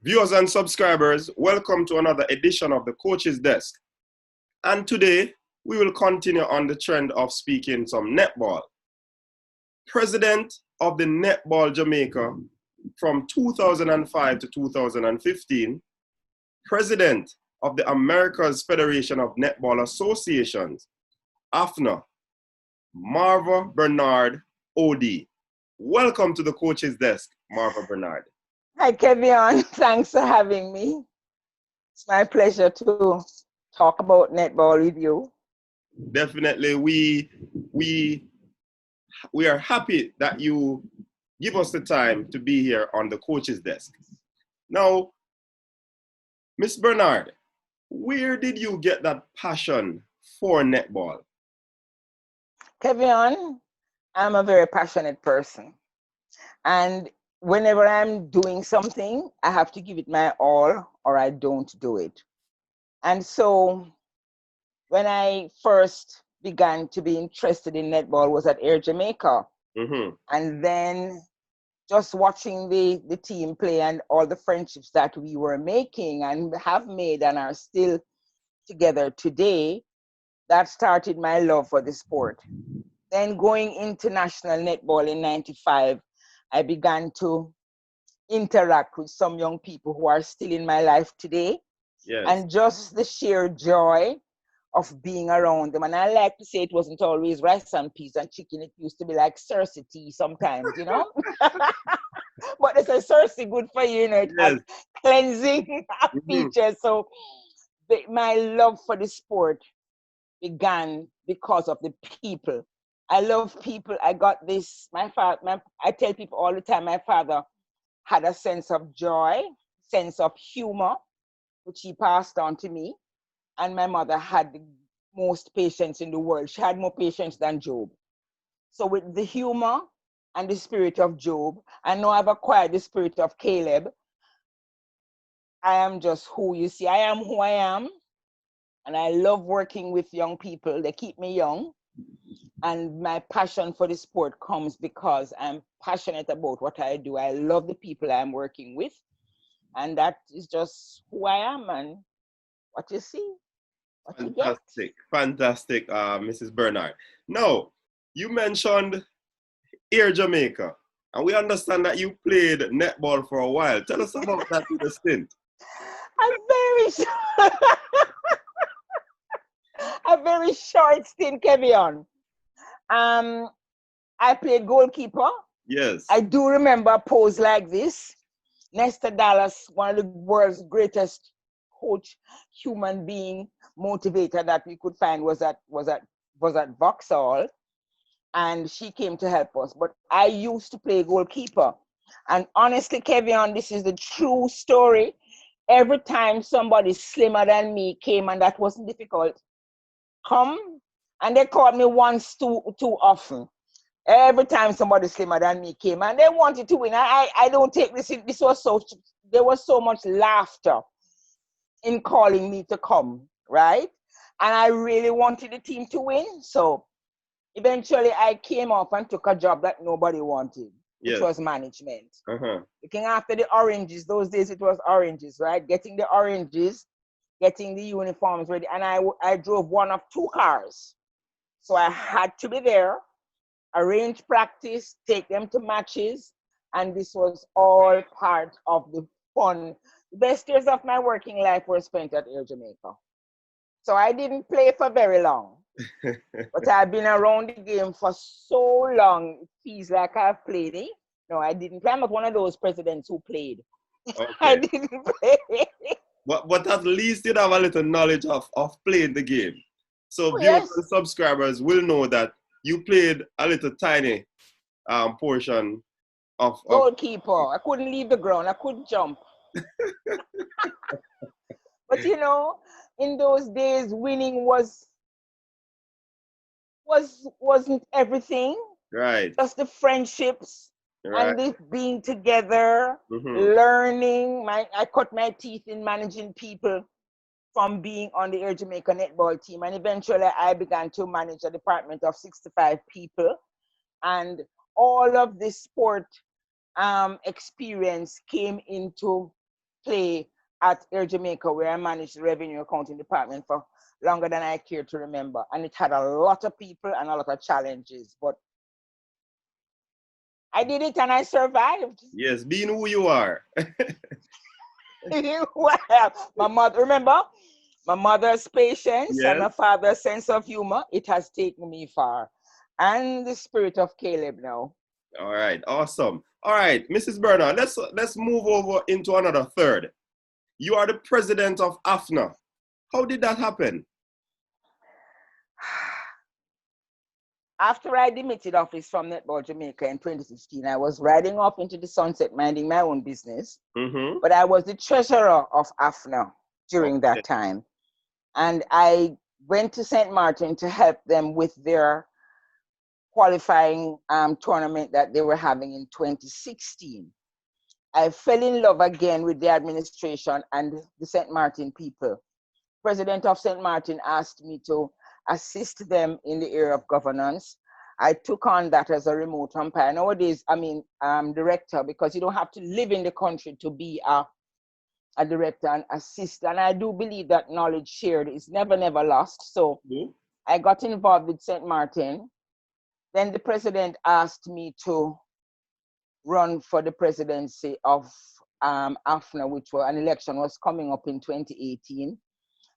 Viewers and subscribers, welcome to another edition of the Coach's Desk. And today, we will continue on the trend of speaking some netball. President of the Netball Jamaica from 2005 to 2015, President of the America's Federation of Netball Associations, AFNA, Marva Bernard, OD. Welcome to the Coach's Desk, Marva Bernard. Hi, Kevin. Thanks for having me. It's my pleasure to talk about netball with you. Definitely, we are happy that you give us the time to be here on the Coach's Desk. Now, Miss Bernard, where did you get that passion for netball? Kevin, I'm a very passionate person. And whenever I'm doing something, I have to give it my all or I don't do it. And so when I first began to be interested in netball was at Air Jamaica. Mm-hmm. And then just watching the team play and all the friendships that we were making and have made and are still together today, that started my love for the sport. Then going international netball in 95, I began to interact with some young people who are still in my life today. Yes. And just the sheer joy of being around them. And I like to say it wasn't always rice and peas and chicken. It used to be like Cersei tea sometimes, you know? But they say Cersei good for you, you know, it has cleansing features. So my love for the sport began because of the people. I love people. I got this, I tell people all the time, my father had a sense of joy, sense of humor, which he passed on to me. And my mother had the most patience in the world. She had more patience than Job. So with the humor and the spirit of Job, I know I've acquired the spirit of Caleb. I am just who you see. I am who I am. And I love working with young people. They keep me young. And my passion for the sport comes because I'm passionate about what I do. I love the people I'm working with. And that is just who I am and what you see. Fantastic, Mrs. Bernard. Now, you mentioned Air Jamaica, and we understand that you played netball for a while. Tell us about that little stint. A very short stint, Kevin. I played goalkeeper. Yes. I do remember a pose like this. Nestor Dallas, one of the world's greatest coach, human being, motivator that we could find was at Vauxhall, and she came to help us. But I used to play goalkeeper, and honestly, Kevin, this is the true story. Every time somebody slimmer than me came, and that wasn't difficult, and they called me once too often. Every time somebody slimmer than me came and they wanted to win, I don't take this. There was so much laughter in calling me to come, right? And I really wanted the team to win. So eventually I came off and took a job that nobody wanted, which was management. Looking after the oranges. Those days it was oranges, right? Getting the oranges, getting the uniforms ready. And I drove one of two cars. So I had to be there, arrange practice, take them to matches, and this was all part of the fun. The best years of my working life were spent at Air Jamaica. So I didn't play for very long, but I've been around the game for so long, it feels like I've played it. No, I didn't play. I'm not one of those presidents who played. Okay. I didn't play. But at least you have a little knowledge of playing the game. So viewers and subscribers will know that you played a little tiny portion of goalkeeper. I couldn't leave the ground. I couldn't jump. But you know, in those days, winning wasn't everything. Right. Just the friendships and the being together, learning. I cut my teeth in managing people from being on the Air Jamaica netball team. And eventually I began to manage a department of 65 people. And all of this sport experience came into play at Air Jamaica, where I managed the revenue accounting department for longer than I care to remember. And it had a lot of people and a lot of challenges, but I did it and I survived. Yes, being who you are. Well, my mother, remember, my mother's patience and Yes. my father's sense of humor, it has taken me far. And the spirit of Caleb now. All right, awesome. All right, Mrs. Bernard, let's move over into another third. You are the president of AFNA. How did that happen? After I demitted office from Netball Jamaica in 2015, I was riding off into the sunset minding my own business. Mm-hmm. But I was the treasurer of AFNA during Okay. that time. And I went to St. Martin to help them with their qualifying tournament that they were having in 2016. I fell in love again with the administration and the St. Martin people. President of St. Martin asked me to assist them in the area of governance. I took on that as a remote umpire. Nowadays, director, because you don't have to live in the country to be a director and assist. And I do believe that knowledge shared is never lost. So I got involved with St. Martin. Then the president asked me to run for the presidency of AFNA, which was an election was coming up in 2018.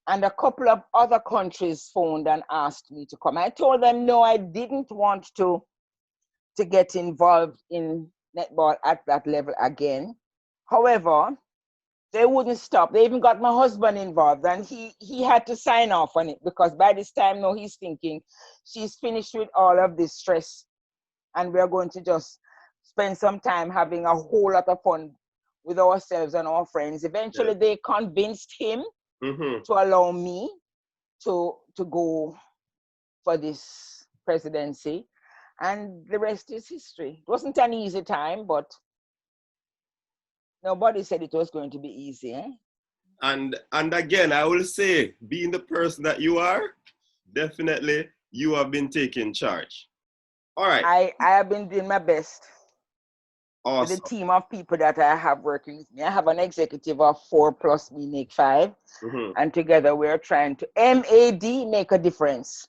And a couple of other countries phoned and asked me to come. I told them no, I didn't want to get involved in netball at that level again. However, they wouldn't stop. They even got my husband involved, and he had to sign off on it, because by this time now he's thinking she's finished with all of this stress and we're going to just spend some time having a whole lot of fun with ourselves and our friends. Eventually, they convinced him to allow me to go for this presidency, and the rest is history. It wasn't an easy time, but nobody said it was going to be easy. And again, I will say, being the person that you are, definitely you have been taking charge. All right. I have been doing my best. Awesome. With the team of people that I have working with me. I have an executive of 4 plus me make 5. And together we're trying to MAD make a difference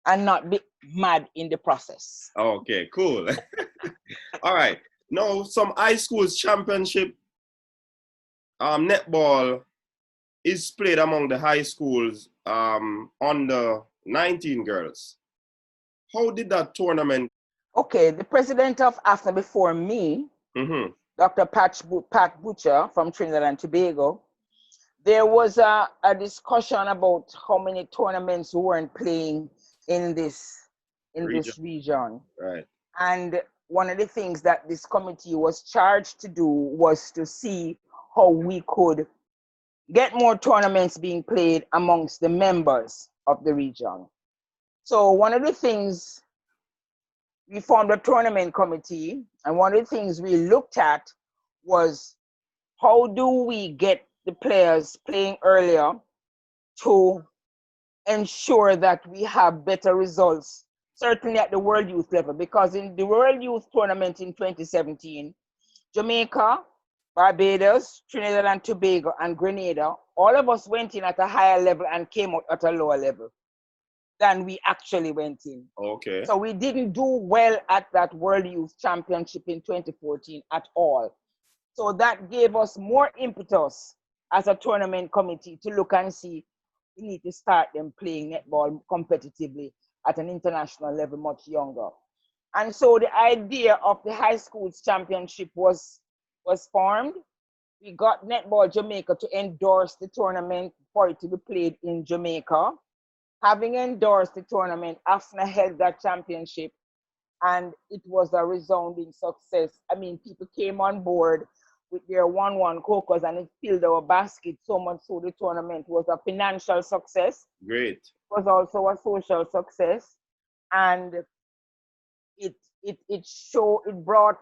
and not be mad in the process. Okay, cool. All right. Now, some high schools championship netball is played among the high schools under 19 girls. How did that tournament? Okay, the president of AFNA before me, Dr. Pat Butcher from Trinidad and Tobago, there was a discussion about how many tournaments weren't playing in this region. Right. And one of the things that this committee was charged to do was to see how we could get more tournaments being played amongst the members of the region. So one of the things, we formed a tournament committee, and one of the things we looked at was how do we get the players playing earlier to ensure that we have better results, certainly at the World Youth level, because in the World Youth Tournament in 2017, Jamaica, Barbados, Trinidad and Tobago, and Grenada, all of us went in at a higher level and came out at a lower level than we actually went in. Okay. So we didn't do well at that World Youth Championship in 2014 at all. So that gave us more impetus as a tournament committee to look and see we need to start them playing netball competitively at an international level much younger. And so the idea of the high schools championship was formed. We got Netball Jamaica to endorse the tournament for it to be played in Jamaica. Having endorsed the tournament, AFNA held that championship, and it was a resounding success. I mean, people came on board with their 1-1 cocos, and it filled our basket so much so the tournament was a financial success. Great. It was also a social success, and it brought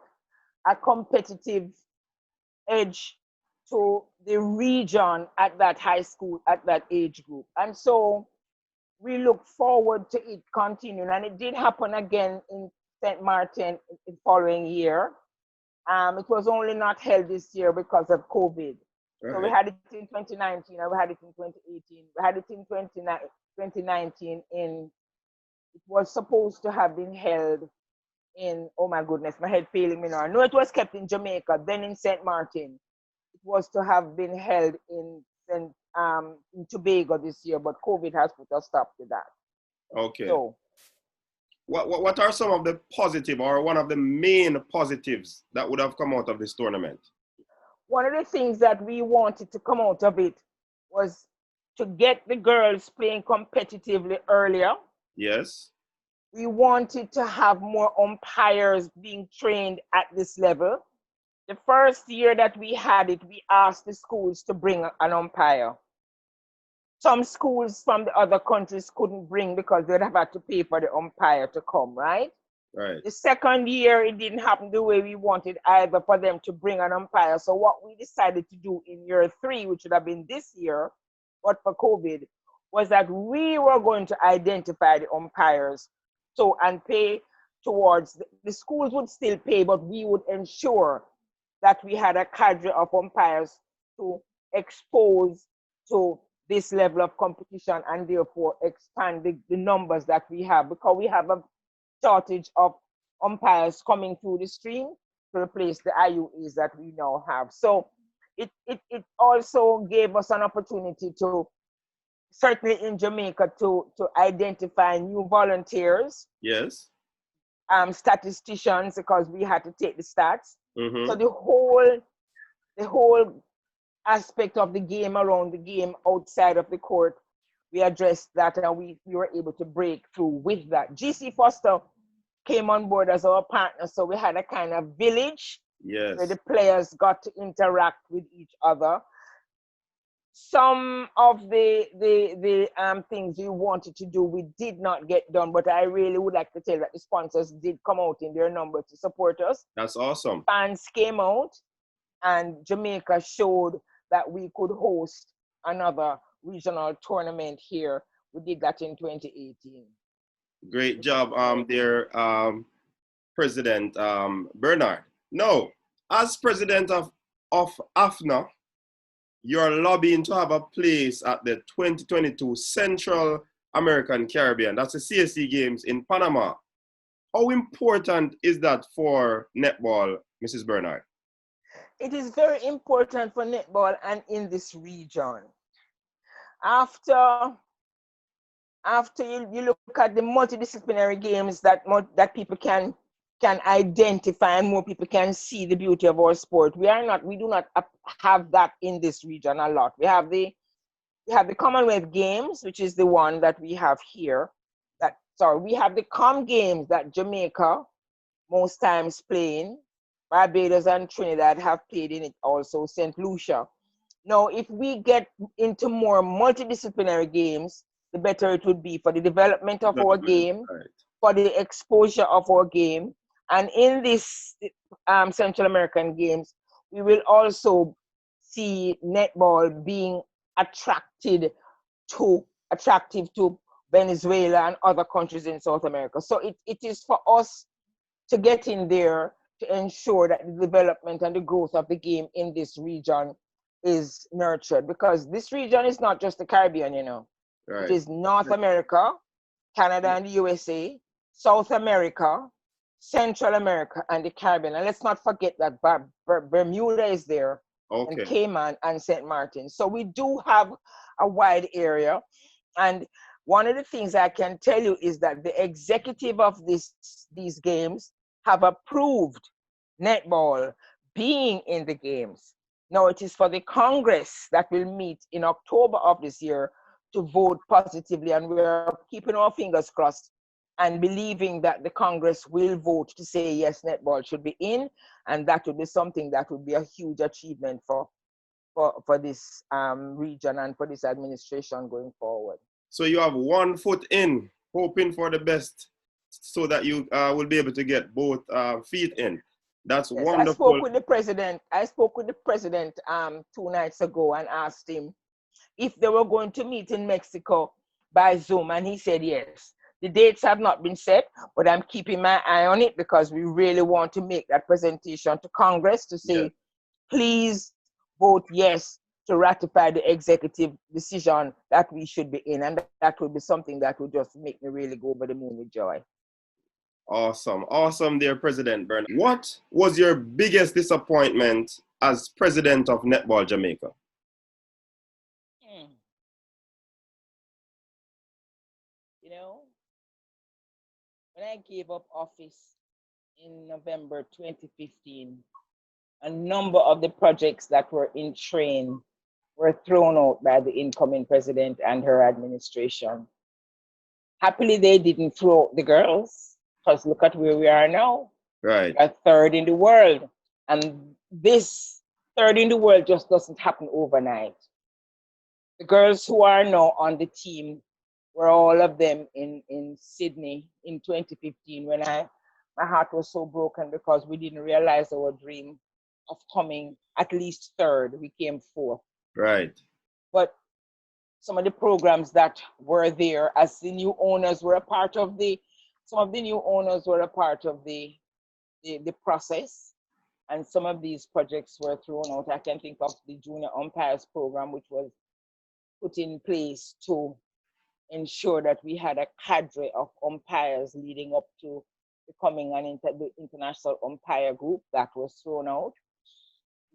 a competitive edge to the region at that high school, at that age group. And so we look forward to it continuing. And it did happen again in St. Martin the following year. It was only not held this year because of COVID. So we Right. had it in 2019 and we had it in 2018. We had it in 2019 in, it was supposed to have been held in, oh my goodness, my head failing me now. No, it was kept in Jamaica, then in St. Martin. It was to have been held in Tobago this year, but COVID has put a stop to that. Okay. So What are some of the positive or one of the main positives that would have come out of this tournament? one of the things that we wanted to come out of it was to get the girls playing competitively earlier. Yes. We wanted to have more umpires being trained at this level. The first year that we had it, we asked the schools to bring an umpire. Some schools from the other countries couldn't bring because they'd have had to pay for the umpire to come, right? Right. The second year, it didn't happen the way we wanted either for them to bring an umpire. So what we decided to do in year 3, which would have been this year, but for COVID, was that we were going to identify the umpires and pay towards, the schools would still pay, but we would ensure that we had a cadre of umpires to expose to this level of competition and therefore expand the numbers that we have, because we have a shortage of umpires coming through the stream to replace the IUAs that we now have. So it also gave us an opportunity to, certainly in Jamaica, to identify new volunteers. Yes. Statisticians, because we had to take the stats. Mm-hmm. So the whole aspect of the game, around the game, outside of the court, we addressed that, and we were able to break through with that. GC Foster came on board as our partner, so we had a kind of village. Yes. Where the players got to interact with each other. Some of the things we wanted to do, we did not get done, but I really would like to tell that the sponsors did come out in their number to support us. That's awesome. Fans came out, and Jamaica showed that we could host another regional tournament here. We did that in 2018. Great job, dear President Bernard. Now, as president of AFNA, you're lobbying to have a place at the 2022 Central American Caribbean. That's the CSC Games in Panama. How important is that for netball, Mrs. Bernard? It is very important for netball and in this region. After you look at the multidisciplinary games that people can identify, and more people can see the beauty of our sport. We do not have that in this region a lot. We have the Commonwealth Games, which is the one that we have here. We have the Com Games that Jamaica most times playing. Barbados and Trinidad have played in it also, St. Lucia. Now, if we get into more multidisciplinary games, the better it would be for the development of our game, right, for the exposure of our game. And in this Central American Games, we will also see netball being attractive to Venezuela and other countries in South America. So it is for us to get in there to ensure that the development and the growth of the game in this region is nurtured, because this region is not just the Caribbean, you know. right. It is North America, Canada and the USA, South America, Central America, and the Caribbean. And let's not forget that Bermuda is there, Okay. and Cayman and St. Martin. So we do have a wide area. And one of the things I can tell you is that the executive of these games have approved netball being in the games. Now it is for the Congress that will meet in October of this year to vote positively, and we're keeping our fingers crossed and believing that the Congress will vote to say yes, netball should be in, and that would be something that would be a huge achievement for this region and for this administration going forward. So you have 1 foot in, hoping for the best, so that you will be able to get both feet in. That's yes, wonderful. I spoke with the president 2 nights ago and asked him if they were going to meet in Mexico by Zoom, and he said yes. The dates have not been set, but I'm keeping my eye on it because we really want to make that presentation to Congress to say, Yes. please vote yes to ratify the executive decision that we should be in. And that would be something that would just make me really go over the moon with joy. Awesome. Awesome, dear President Bernard. What was your biggest disappointment as president of Netball Jamaica? You know, when I gave up office in November 2015, a number of the projects that were in train were thrown out by the incoming president and her administration. Happily, they didn't throw out the girls, because look at where we are now. Right. We are third in the world. And this third in the world just doesn't happen overnight. The girls who are now on the team were all of them in Sydney in 2015 when my heart was so broken because we didn't realize our dream of coming at least third. We came fourth. Right. But some of the programs that were there, as the new owners were a part of some of the new owners were a part of the process, and some of these projects were thrown out. I can think of the junior umpires program, which was put in place to ensure that we had a cadre of umpires leading up to becoming the international umpire group. That was thrown out.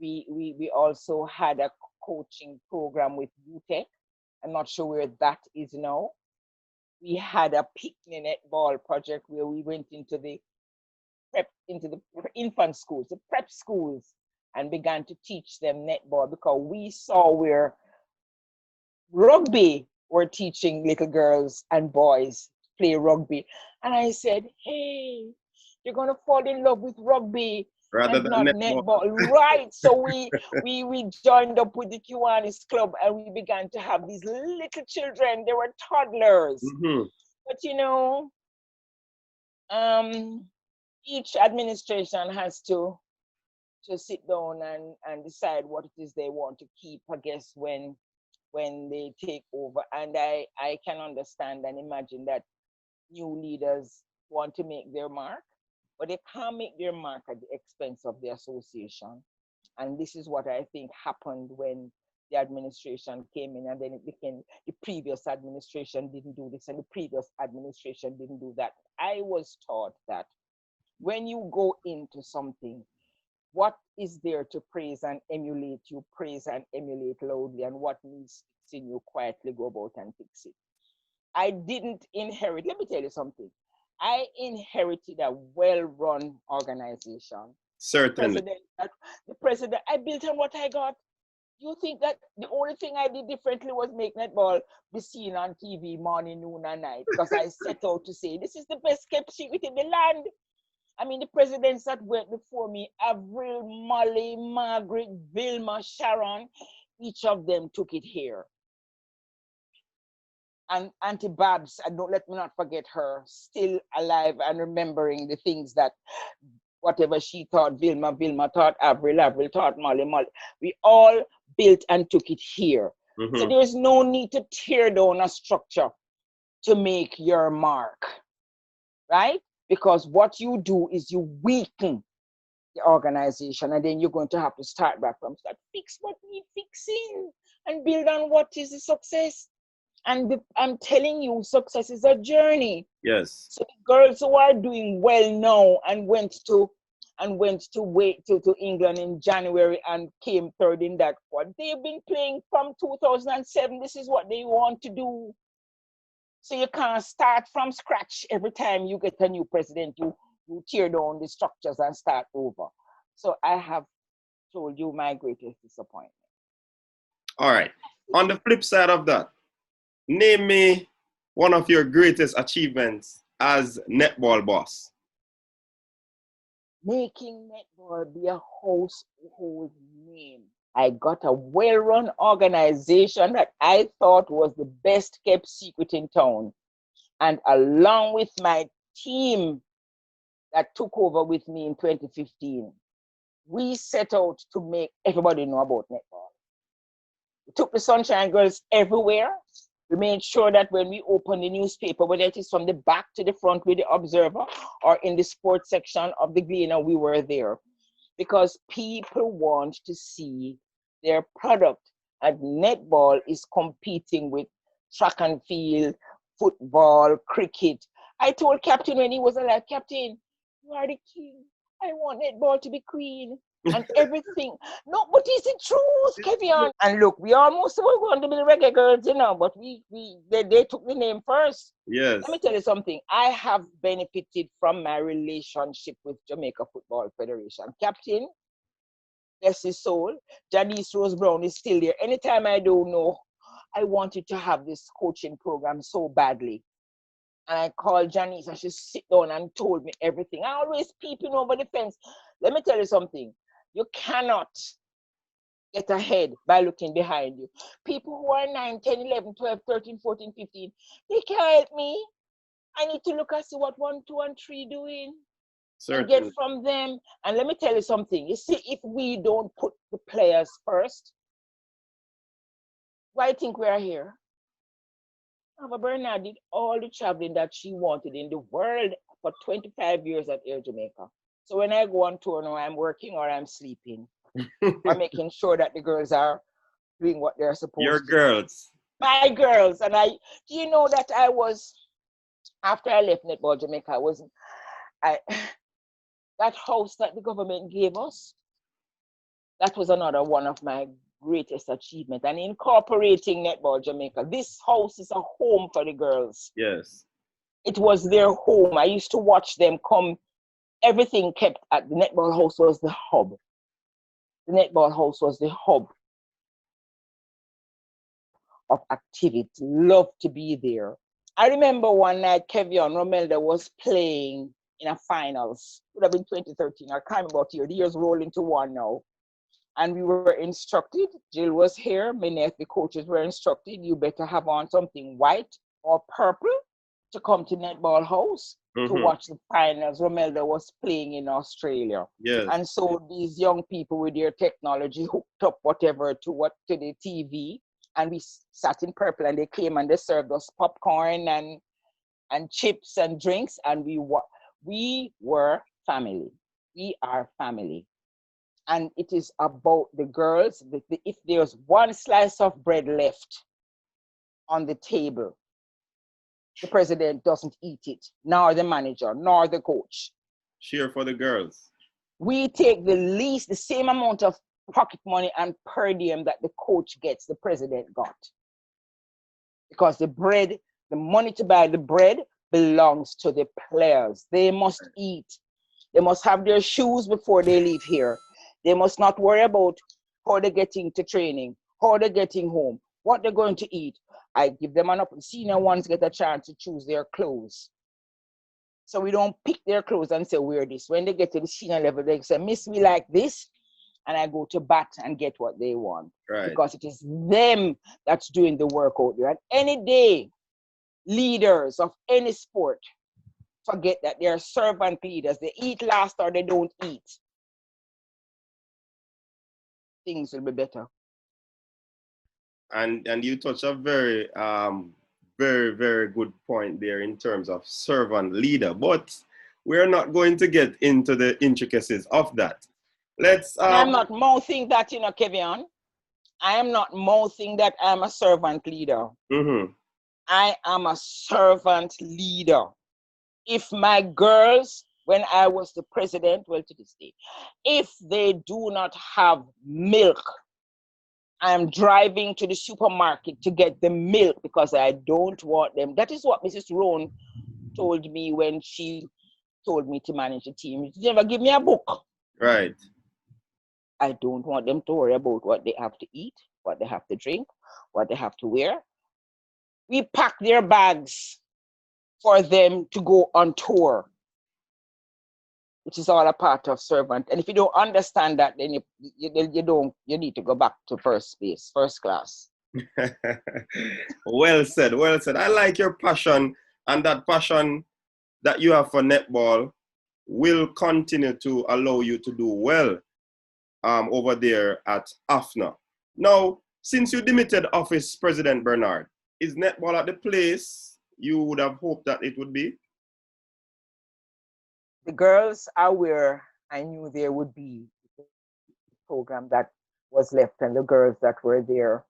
We also had a coaching program with UTEC. I'm not sure where that is now. We had a picnic netball project where we went into the infant schools, the prep schools, and began to teach them netball because we saw where rugby were teaching little girls and boys to play rugby. And I said, hey, you're going to fall in love with rugby Rather and than not netball. Right. So we joined up with the Kiwanis Club and we began to have these little children. They were toddlers. Mm-hmm. But you know, each administration has to sit down and decide what it is they want to keep, I guess, when they take over. And I can understand and imagine that new leaders want to make their mark, but they can't make their mark at the expense of the association. And this is what I think happened when the administration came in, and then it became the previous administration didn't do this and the previous administration didn't do that. I was taught that when you go into something, what is there to praise and emulate, you praise and emulate loudly, and what needs fixing, you quietly go about and fix it. I didn't inherit, let me tell you something. I inherited a well-run organization. Certainly. The president, I built on what I got. You think that the only thing I did differently was make netball be seen on TV morning, noon, and night? Because I set out to say, this is the best kept secret in the land. I mean, the presidents that went before me, Avril, Molly, Margaret, Vilma, Sharon, each of them took it here. And Auntie Babs, and don't let me not forget her, still alive and remembering the things that whatever she taught, Vilma taught Avril taught Molly. We all built and took it here. Mm-hmm. So there's no need to tear down a structure to make your mark, right? Because what you do is you weaken the organization, and then you're going to have to start back from start, fix what needs fixing, and build on what is the success. And I'm telling you, success is a journey. Yes. So the girls who are doing well now and went to England in January and came third in that squad, they've been playing from 2007. This is what they want to do. So you can't start from scratch every time you get a new president. You tear down the structures and start over. So I have told you my greatest disappointment. All right. On the flip side of that, name me one of your greatest achievements as netball boss. Making netball be a household name. I got a well-run organization that I thought was the best kept secret in town. And along with my team that took over with me in 2015, we set out to make everybody know about netball. We took the Sunshine Girls everywhere. We made sure that when we open the newspaper, whether it is from the back to the front with the Observer or in the sports section of the Gleaner, we were there. Because people want to see their product. And netball is competing with track and field, football, cricket. I told Captain when he was alive, Captain, you are the king. I want netball to be queen. And everything. No, but it's the truth, Kevin. And look, we almost were going to be the reggae girls, you know, but they took the name first. Yes. Let me tell you something. I have benefited from my relationship with Jamaica Football Federation. Captain, bless his soul, Janice Rose Brown is still there. Anytime I don't know, I wanted to have this coaching program so badly. And I called Janice and she sit down and told me everything. I always peeping over the fence. Let me tell you something. You cannot get ahead by looking behind you. People who are 9, 10, 11, 12, 13, 14, 15, they can't help me. I need to look and see what 1, 2, and 3 doing. Certainly. And get from them. And let me tell you something. You see, if we don't put the players first, why do you think we are here? Marva Bernard did all the traveling that she wanted in the world for 25 years at Air Jamaica. So when I go on tour now, I'm working or I'm sleeping. I'm making sure that the girls are doing what they're supposed Your to. girls. My girls. And do you know that I was, after I left Netball Jamaica, that house that the government gave us, that was another one of my greatest achievements. And incorporating Netball Jamaica, this house is a home for the girls. Yes. It was their home. I used to watch them come. Everything kept at the netball house was the hub. The netball house was the hub of activity. Love to be there. I remember one night Kevion Romelda was playing in a finals. It would have been 2013. I can't remember what year. The year's rolling to one now. And we were instructed. Jill was here. Many of the coaches were instructed. You better have on something white or purple to come to Netball House to watch the finals. Romelda was playing in Australia. Yes. And so these young people with their technology hooked up whatever to the TV. And we sat in purple and they came and they served us popcorn and chips and drinks. And we were family. We are family. And it is about the girls. If there's one slice of bread left on the table, the president doesn't eat it, nor the manager, nor the coach. Cheer for the girls. We take the same amount of pocket money and per diem that the coach gets, the president got. Because the money to buy the bread belongs to the players. They must eat. They must have their shoes before they leave here. They must not worry about how they're getting to training, how they're getting home, what they're going to eat. I give them senior ones get a chance to choose their clothes. So we don't pick their clothes and say, wear this. When they get to the senior level, they say, miss, me like this. And I go to bat and get what they want. Right. Because it is them that's doing the work out there. And any day, leaders of any sport forget that they're servant leaders. They eat last or they don't eat. Things will be better. And you touch a very, very, very good point there in terms of servant leader. But we're not going to get into the intricacies of that. I'm not mouthing that, Kevin. I am not mouthing that I'm a servant leader. I am a servant leader. If my girls, when I was the president, well, to this day, if they do not have milk, I'm driving to the supermarket to get the milk because I don't want them. That is what Mrs. Rohn told me when she told me to manage the team. She never give me a book. Right. I don't want them to worry about what they have to eat, what they have to drink, what they have to wear. We pack their bags for them to go on tour, which is all a part of servant. And if you don't understand that, then you need to go back to first class. Well said, well said. I like your passion, and that passion that you have for netball will continue to allow you to do well over there at AFNA. Now, since you demitted office, President Bernard, is netball at the place you would have hoped that it would be? The girls are where I knew there would be a program that was left, and the girls that were there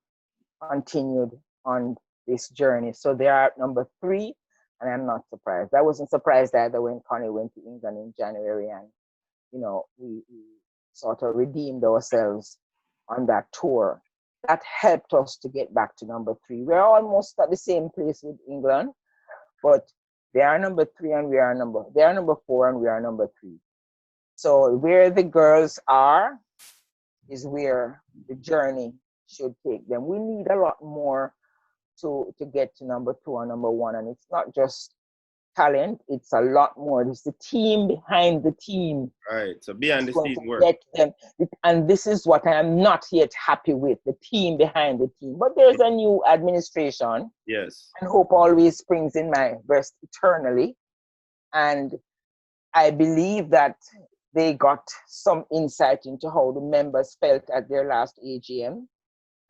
continued on this journey. So they are at number 3, and I'm not surprised. I wasn't surprised either when Connie went to England in January, and we sort of redeemed ourselves on that tour. That helped us to get back to number 3. We're almost at the same place with England, but they are number 3 and they are number 4 and we are number 3. So where the girls are is where the journey should take them. We need a lot more to get to number 2 and number 1, and it's not just talent, it's a lot more. It's the team behind the team. Right, so behind the Going scene to work. get them. And this is what I am not yet happy with, the team behind the team. But there's a new administration. Yes. And hope always springs in my breast eternally. And I believe that they got some insight into how the members felt at their last AGM.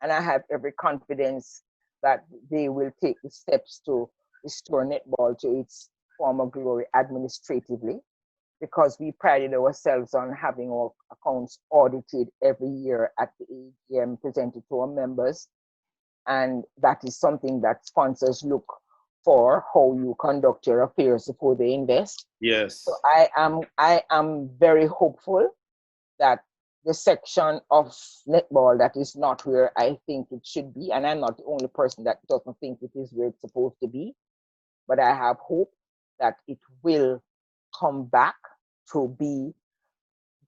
And I have every confidence that they will take the steps to restore netball to its former glory administratively, because we prided ourselves on having our accounts audited every year at the AGM presented to our members. And that is something that sponsors look for, how you conduct your affairs before they invest. Yes. So I am very hopeful that the section of netball that is not where I think it should be, and I'm not the only person that doesn't think it is where it's supposed to be, but I have hope that it will come back to be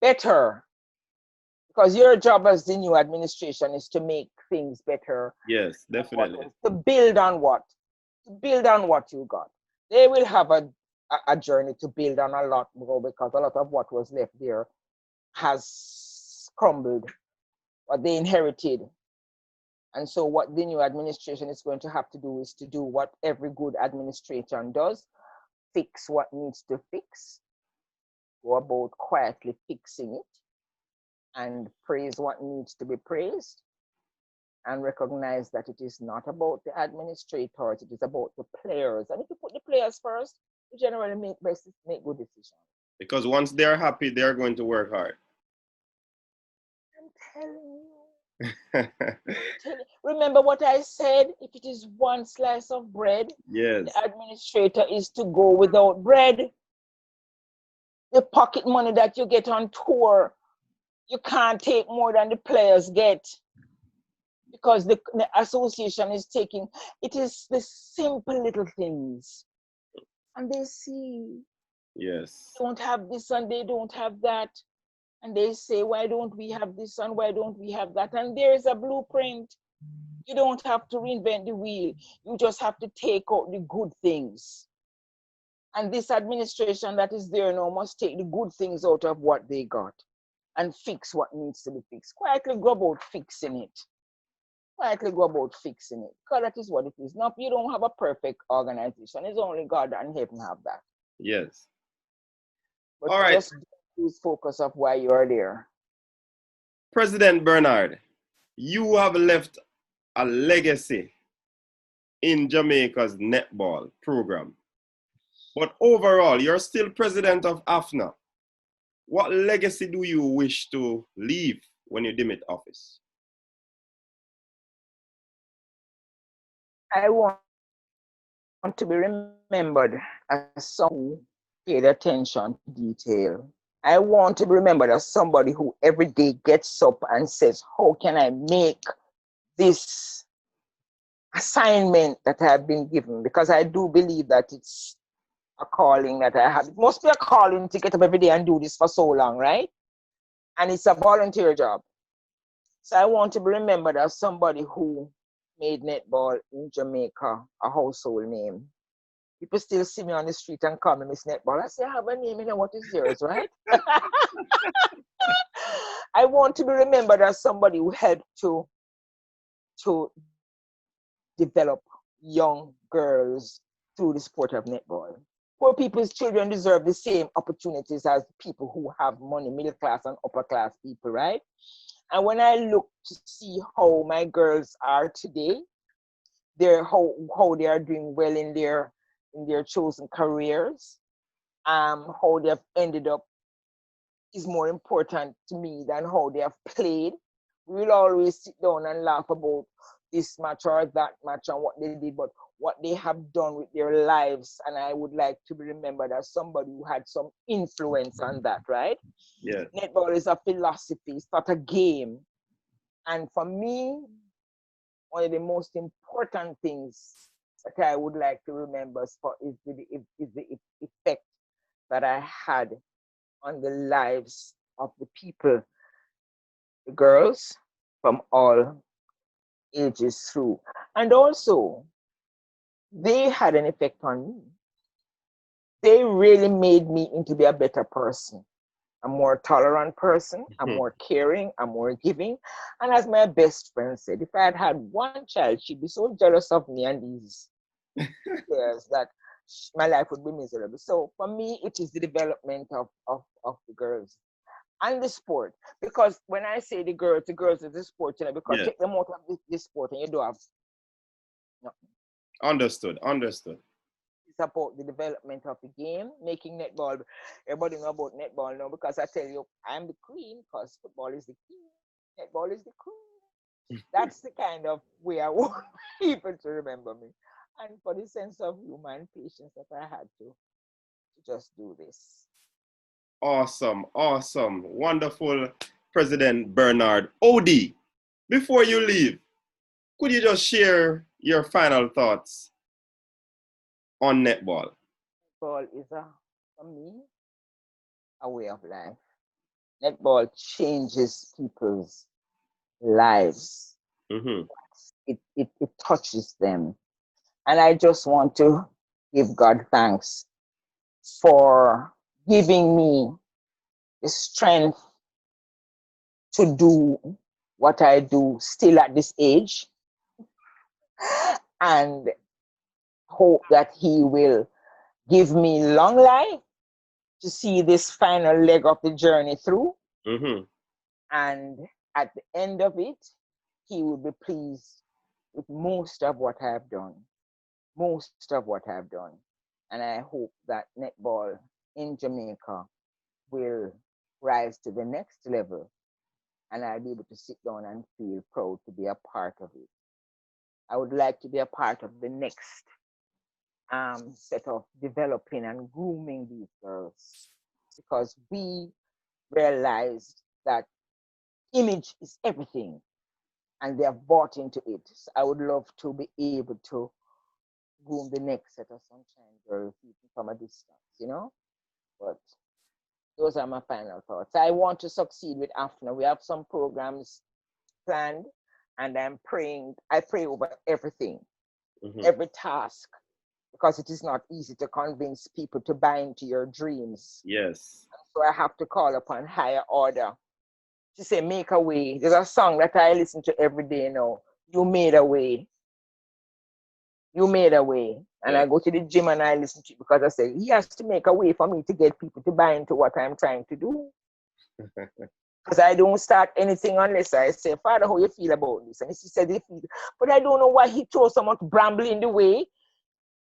better. Because your job as the new administration is to make things better. Yes, definitely. To build on what? To build on what you got. They will have a journey to build on a lot more, because a lot of what was left there has crumbled, what they inherited. And so what the new administration is going to have to do is to do what every good administration does: fix what needs to fix, go about quietly fixing it, and praise what needs to be praised, and recognize that it is not about the administrators, it is about the players. And if you put the players first, you generally make good decisions. Because once they're happy, they're going to work hard. I'm telling you. Remember what I said? If it is one slice of bread, yes, the administrator is to go without bread. The pocket money that you get on tour, you can't take more than the players get, because the association is taking. It is the simple little things. And they see, yes, they don't have this and they don't have that. And they say, why don't we have this and why don't we have that? And there is a blueprint. You don't have to reinvent the wheel. You just have to take out the good things. And this administration that is there now must take the good things out of what they got and fix what needs to be fixed. Quietly go about fixing it. Quietly go about fixing it. Because that is what it is. Now, you don't have a perfect organization. It's only God and heaven have that. Yes. But all right, just lose focus of why you are there. President Bernard, you have left a legacy in Jamaica's netball program. But overall, you're still president of AFNA. What legacy do you wish to leave when you demit office? I want to be remembered as someone who paid attention to detail. I want to be remembered as somebody who every day gets up and says, how can I make this assignment that I have been given? Because I do believe that it's a calling that I have. It must be a calling to get up every day and do this for so long, right? And it's a volunteer job. So I want to be remembered as somebody who made netball in Jamaica a household name. People still see me on the street and call me Miss Netball. I say, I have a name, you know what is yours, right? I want to be remembered as somebody who helped to develop young girls through the sport of netball. Poor people's children deserve the same opportunities as people who have money, middle class and upper class people, right? And when I look to see how my girls are today, how they are doing well in their chosen careers. How they have ended up is more important to me than how they have played. We will always sit down and laugh about this match or that match and what they did, but what they have done with their lives, and I would like to be remembered as somebody who had some influence on that, right? Yeah. Netball is a philosophy, it's not a game. And for me, one of the most important things that I would like to remember is the effect that I had on the lives of the people, the girls from all ages through. And also, they had an effect on me. They really made me into be a better person, a more tolerant person, a more caring, a more giving. And as my best friend said, if I had had one child, she'd be so jealous of me and these years that my life would be miserable. So for me, it is the development of the girls and the sport. Because when I say the girls is the sport, because take them out of this sport and you don't have nothing. Understood. It's about the development of the game, making netball. Everybody know about netball now because I tell you, I'm the queen because football is the king, netball is the queen. That's the kind of way I want people to remember me. And for the sense of human patience that I had to just do this. Awesome. Wonderful, President Bernard. OD, before you leave, could you just share your final thoughts on netball? Netball is, for me, a way of life. Netball changes people's lives. It touches them. And I just want to give God thanks for giving me the strength to do what I do still at this age, and hope that He will give me long life to see this final leg of the journey through. And at the end of it, He will be pleased with most of what I've done. And I hope that netball in Jamaica will rise to the next level, and I'll be able to sit down and feel proud to be a part of it. I would like to be a part of the next set of developing and grooming these girls, because we realized that image is everything and they have bought into it. So I would love to be able to groom the next set of sunshine girls from a distance, But those are my final thoughts. I want to succeed with AFNA. We have some programs planned, and I'm praying. I pray over everything, every task, because it is not easy to convince people to buy into your dreams. Yes. So I have to call upon higher order to say, make a way. There's a song that I listen to every day now. You made a way. You made a way. And I go to the gym and I listen to it because I say, He has to make a way for me to get people to buy into what I'm trying to do. Because I don't start anything unless I say, Father, how you feel about this? And He said, but I don't know why He throws so much bramble in the way.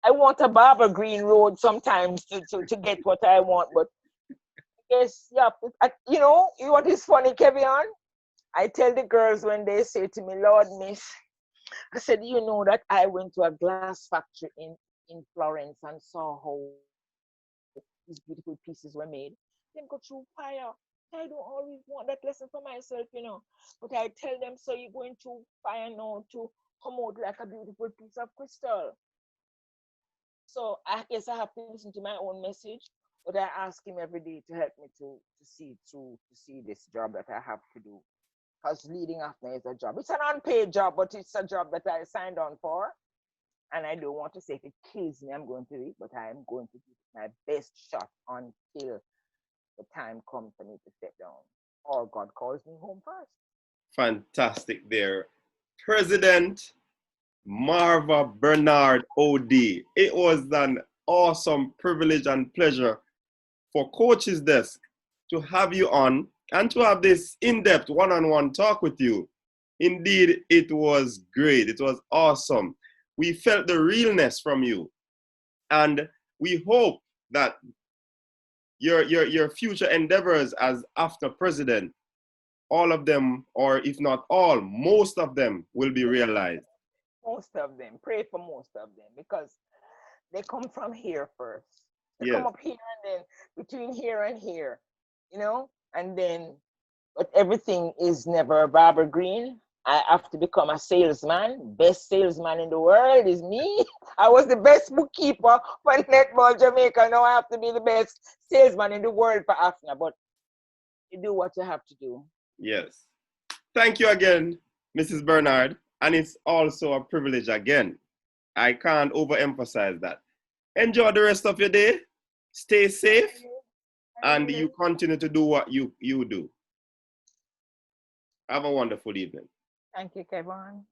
I want a Barber Green Road sometimes to get what I want. But I guess, you know what is funny, Kevin? I tell the girls when they say to me, Lord, miss, I said, you know that I went to a glass factory in Florence and saw how these beautiful pieces were made. Then go through fire. I don't always want that lesson for myself, But I tell them, so you're going through fire now to come out like a beautiful piece of crystal. So I guess I have to listen to my own message, but I ask Him every day to help me to see through, to see this job that I have to do. Because leading AFNA is a job. It's an unpaid job, but it's a job that I signed on for. And I don't want to say if it kills me, I'm going to do it, but I'm going to give my best shot until the time comes for me to step down, or God calls me home first. Fantastic there. President Marva Bernard OD. It was an awesome privilege and pleasure for Coach's Desk to have you on and to have this in-depth one-on-one talk with you. Indeed, it was great. It was awesome. we felt the realness from you. And we hope that your future endeavors as after president, all of them, or if not all, most of them will be realized. Most of them. Pray for most of them because they come from here first. They Yes. come up here and then between here and here, you know, and then, but everything is never Barbara Green. I have to become a salesman. Best salesman in the world is me. I was the best bookkeeper for Netball Jamaica. Now I have to be the best salesman in the world for AFNA. But you do what you have to do. Yes. Thank you again, Mrs. Bernard. And it's also a privilege again. I can't overemphasize that. Enjoy the rest of your day. Stay safe. And you continue to do what you do. Have a wonderful evening. Thank you, Kevin.